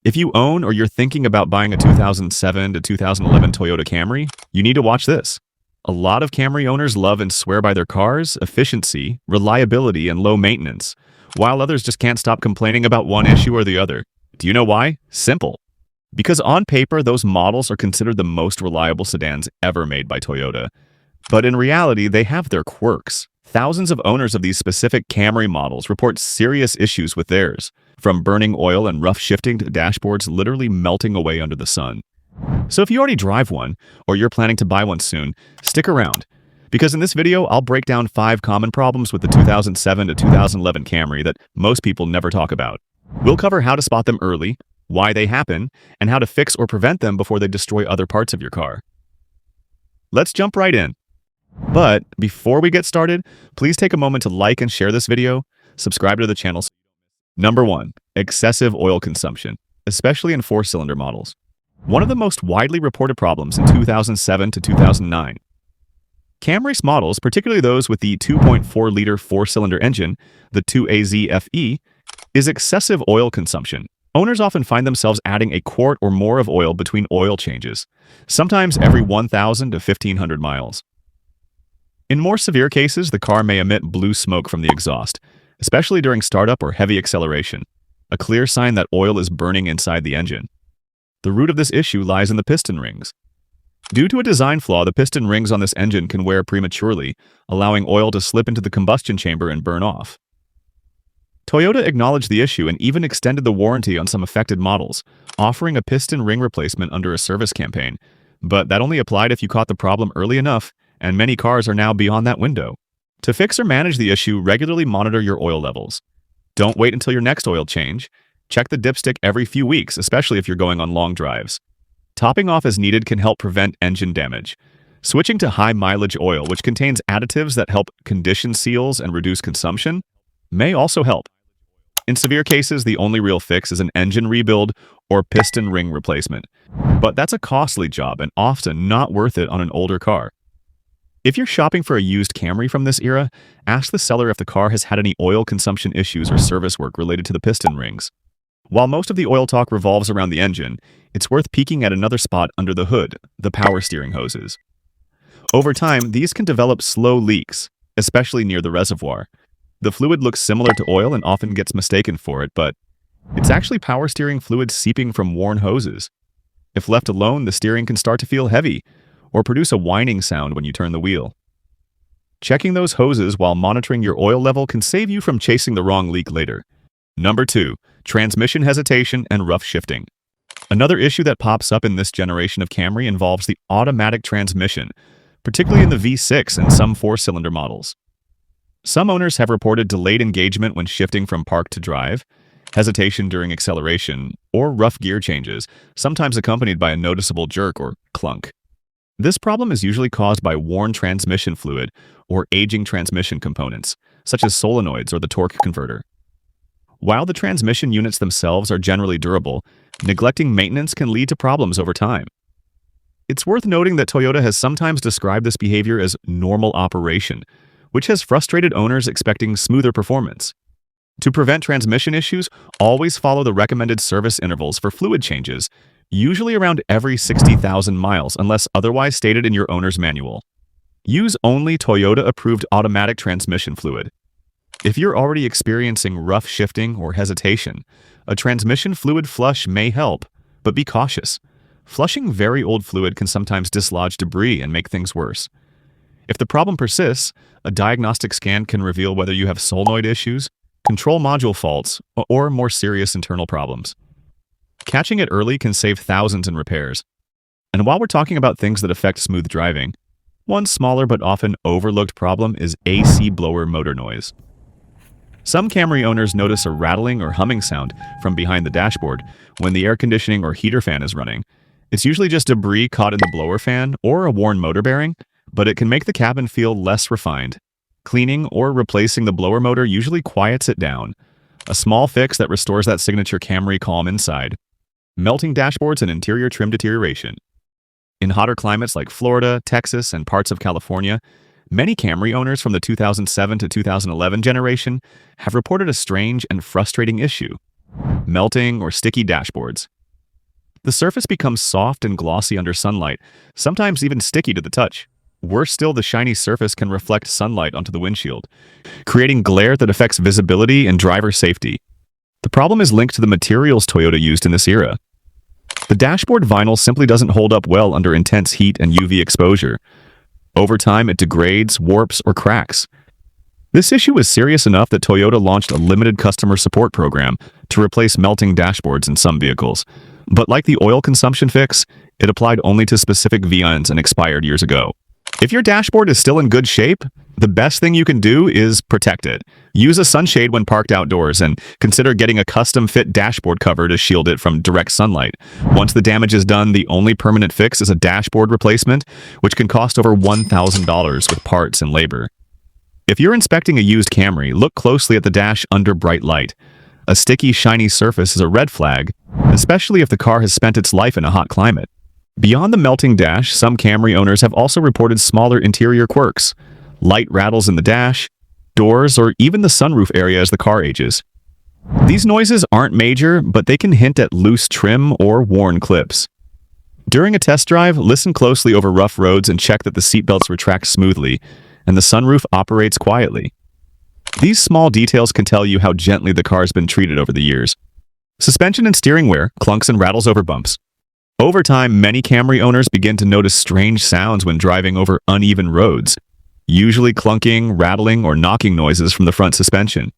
If you own or you're thinking about buying a 2007 to 2011 Toyota Camry, you need to watch this. A lot of Camry owners love and swear by their cars, efficiency, reliability, and low maintenance, while others just can't stop complaining about one issue or the other. Do you know why? Simple. Because on paper, those models are considered the most reliable sedans ever made by Toyota. But in reality, they have their quirks. Thousands of owners of these specific Camry models report serious issues with theirs, from burning oil and rough shifting to dashboards literally melting away under the sun. So if you already drive one, or you're planning to buy one soon, stick around. Because in this video, I'll break down 5 common problems with the 2007 to 2011 Camry that most people never talk about. We'll cover how to spot them early, why they happen, and how to fix or prevent them before they destroy other parts of your car. Let's jump right in. But before we get started, please take a moment to like and share this video, subscribe to the channel. Number 1. Excessive oil consumption, especially in 4-cylinder models. One of the most widely reported problems in 2007 to 2009. Camry's models, particularly those with the 2.4-liter 4-cylinder engine, the 2AZ-FE, is excessive oil consumption. Owners often find themselves adding a quart or more of oil between oil changes, sometimes every 1,000 to 1,500 miles. In more severe cases, the car may emit blue smoke from the exhaust, especially during startup or heavy acceleration, a clear sign that oil is burning inside the engine. The root of this issue lies in the piston rings. Due to a design flaw, the piston rings on this engine can wear prematurely, allowing oil to slip into the combustion chamber and burn off. Toyota acknowledged the issue and even extended the warranty on some affected models, offering a piston ring replacement under a service campaign, but that only applied if you caught the problem early enough, and many cars are now beyond that window. To fix or manage the issue, regularly monitor your oil levels. Don't wait until your next oil change. Check the dipstick every few weeks, especially if you're going on long drives. Topping off as needed can help prevent engine damage. Switching to high-mileage oil, which contains additives that help condition seals and reduce consumption, may also help. In severe cases, the only real fix is an engine rebuild or piston ring replacement. But that's a costly job and often not worth it on an older car. If you're shopping for a used Camry from this era, ask the seller if the car has had any oil consumption issues or service work related to the piston rings. While most of the oil talk revolves around the engine, it's worth peeking at another spot under the hood, the power steering hoses. Over time, these can develop slow leaks, especially near the reservoir. The fluid looks similar to oil and often gets mistaken for it, but it's actually power steering fluid seeping from worn hoses. If left alone, the steering can start to feel heavy, or produce a whining sound when you turn the wheel. Checking those hoses while monitoring your oil level can save you from chasing the wrong leak later. Number 2. Transmission hesitation and rough shifting. Another issue that pops up in this generation of Camry involves the automatic transmission, particularly in the V6 and some 4-cylinder models. Some owners have reported delayed engagement when shifting from park to drive, hesitation during acceleration, or rough gear changes, sometimes accompanied by a noticeable jerk or clunk. This problem is usually caused by worn transmission fluid or aging transmission components, such as solenoids or the torque converter. While the transmission units themselves are generally durable, neglecting maintenance can lead to problems over time. It's worth noting that Toyota has sometimes described this behavior as normal operation, which has frustrated owners expecting smoother performance. To prevent transmission issues, always follow the recommended service intervals for fluid changes, usually around every 60,000 miles unless otherwise stated in your owner's manual. Use only Toyota-approved automatic transmission fluid. If you're already experiencing rough shifting or hesitation, a transmission fluid flush may help, but be cautious. Flushing very old fluid can sometimes dislodge debris and make things worse. If the problem persists, a diagnostic scan can reveal whether you have solenoid issues, control module faults, or more serious internal problems. Catching it early can save thousands in repairs. And while we're talking about things that affect smooth driving, one smaller but often overlooked problem is AC blower motor noise. Some Camry owners notice a rattling or humming sound from behind the dashboard when the air conditioning or heater fan is running. It's usually just debris caught in the blower fan or a worn motor bearing, but it can make the cabin feel less refined. Cleaning or replacing the blower motor usually quiets it down, a small fix that restores that signature Camry calm inside. Melting dashboards and interior trim deterioration. In hotter climates like Florida, Texas, and parts of California, many Camry owners from the 2007 to 2011 generation have reported a strange and frustrating issue. Melting or sticky dashboards. The surface becomes soft and glossy under sunlight, sometimes even sticky to the touch. Worse still, the shiny surface can reflect sunlight onto the windshield, creating glare that affects visibility and driver safety. The problem is linked to the materials Toyota used in this era. The dashboard vinyl simply doesn't hold up well under intense heat and UV exposure. Over time, it degrades, warps, or cracks. This issue was serious enough that Toyota launched a limited customer support program to replace melting dashboards in some vehicles. But like the oil consumption fix, it applied only to specific VINs and expired years ago. If your dashboard is still in good shape, the best thing you can do is protect it. Use a sunshade when parked outdoors and consider getting a custom-fit dashboard cover to shield it from direct sunlight. Once the damage is done, the only permanent fix is a dashboard replacement, which can cost over $1,000 with parts and labor. If you're inspecting a used Camry, look closely at the dash under bright light. A sticky, shiny surface is a red flag, especially if the car has spent its life in a hot climate. Beyond the melting dash, some Camry owners have also reported smaller interior quirks, light rattles in the dash, doors, or even the sunroof area as the car ages. These noises aren't major, but they can hint at loose trim or worn clips. During a test drive, listen closely over rough roads and check that the seatbelts retract smoothly and the sunroof operates quietly. These small details can tell you how gently the car has been treated over the years. Suspension and steering wear, clunks and rattles over bumps. Over time, many Camry owners begin to notice strange sounds when driving over uneven roads, usually clunking, rattling, or knocking noises from the front suspension.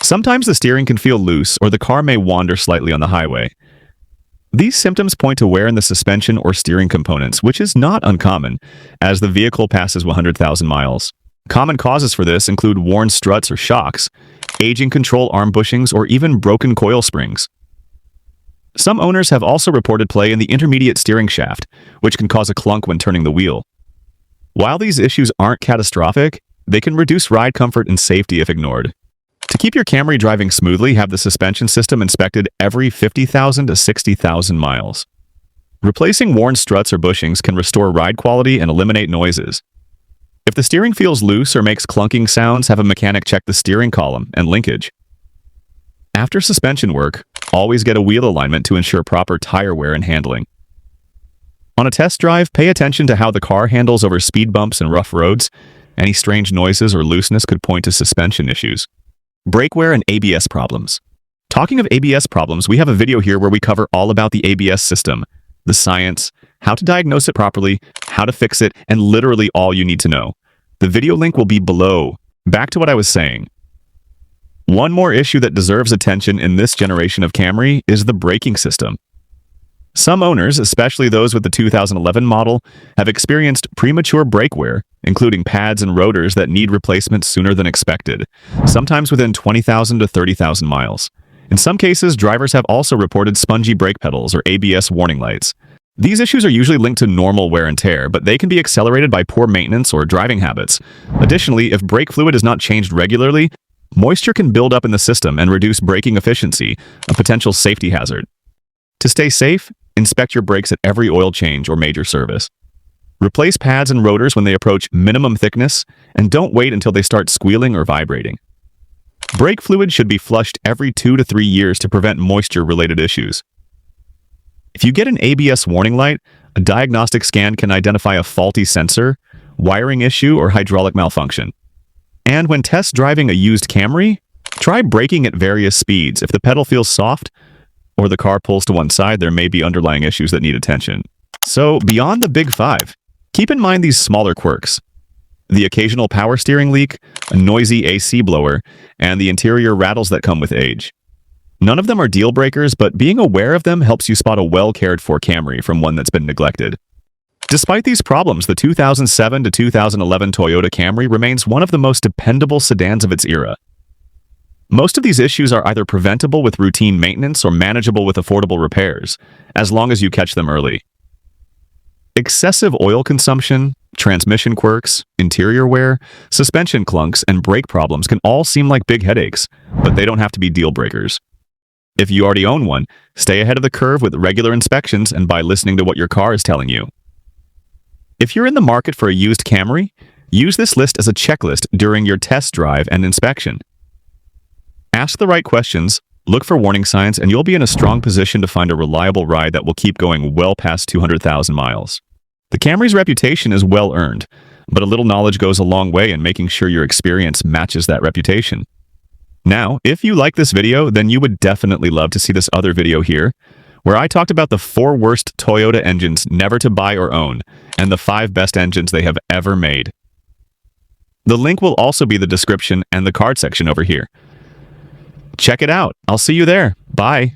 Sometimes the steering can feel loose or the car may wander slightly on the highway. These symptoms point to wear in the suspension or steering components, which is not uncommon as the vehicle passes 100,000 miles. Common causes for this include worn struts or shocks, aging control arm bushings, or even broken coil springs. Some owners have also reported play in the intermediate steering shaft, which can cause a clunk when turning the wheel. While these issues aren't catastrophic, they can reduce ride comfort and safety if ignored. To keep your Camry driving smoothly, have the suspension system inspected every 50,000 to 60,000 miles. Replacing worn struts or bushings can restore ride quality and eliminate noises. If the steering feels loose or makes clunking sounds, have a mechanic check the steering column and linkage. After suspension work, always get a wheel alignment to ensure proper tire wear and handling. On a test drive, pay attention to how the car handles over speed bumps and rough roads. Any strange noises or looseness could point to suspension issues. Brake wear and ABS problems. Talking of ABS problems, we have a video here where we cover all about the ABS system, the science, how to diagnose it properly, how to fix it, and literally all you need to know. The video link will be below. Back to what I was saying. One more issue that deserves attention in this generation of Camry is the braking system. Some owners, especially those with the 2011 model, have experienced premature brake wear, including pads and rotors that need replacement sooner than expected, sometimes within 20,000 to 30,000 miles. In some cases, drivers have also reported spongy brake pedals or ABS warning lights. These issues are usually linked to normal wear and tear, but they can be accelerated by poor maintenance or driving habits. Additionally, if brake fluid is not changed regularly, moisture can build up in the system and reduce braking efficiency, a potential safety hazard. To stay safe, inspect your brakes at every oil change or major service. Replace pads and rotors when they approach minimum thickness, and don't wait until they start squealing or vibrating. Brake fluid should be flushed every 2 to 3 years to prevent moisture-related issues. If you get an ABS warning light, a diagnostic scan can identify a faulty sensor, wiring issue, or hydraulic malfunction. And when test driving a used Camry, try braking at various speeds. If the pedal feels soft or the car pulls to one side, there may be underlying issues that need attention. So, beyond the big five, keep in mind these smaller quirks. The occasional power steering leak, a noisy AC blower, and the interior rattles that come with age. None of them are deal breakers, but being aware of them helps you spot a well-cared-for Camry from one that's been neglected. Despite these problems, the 2007 to 2011 Toyota Camry remains one of the most dependable sedans of its era. Most of these issues are either preventable with routine maintenance or manageable with affordable repairs, as long as you catch them early. Excessive oil consumption, transmission quirks, interior wear, suspension clunks, and brake problems can all seem like big headaches, but they don't have to be deal breakers. If you already own one, stay ahead of the curve with regular inspections and by listening to what your car is telling you. If you're in the market for a used Camry, use this list as a checklist during your test drive and inspection. Ask the right questions, Look for warning signs and you'll be in a strong position to find a reliable ride that will keep going well past 200,000 miles. The Camry's reputation is well earned, but a little knowledge goes a long way in making sure your experience matches that reputation. Now, if you like this video, then you would definitely love to see this other video here, where I talked about the 4 worst Toyota engines never to buy or own, and the 5 best engines they have ever made. The link will also be the description and the card section over here. Check it out. I'll see you there. Bye.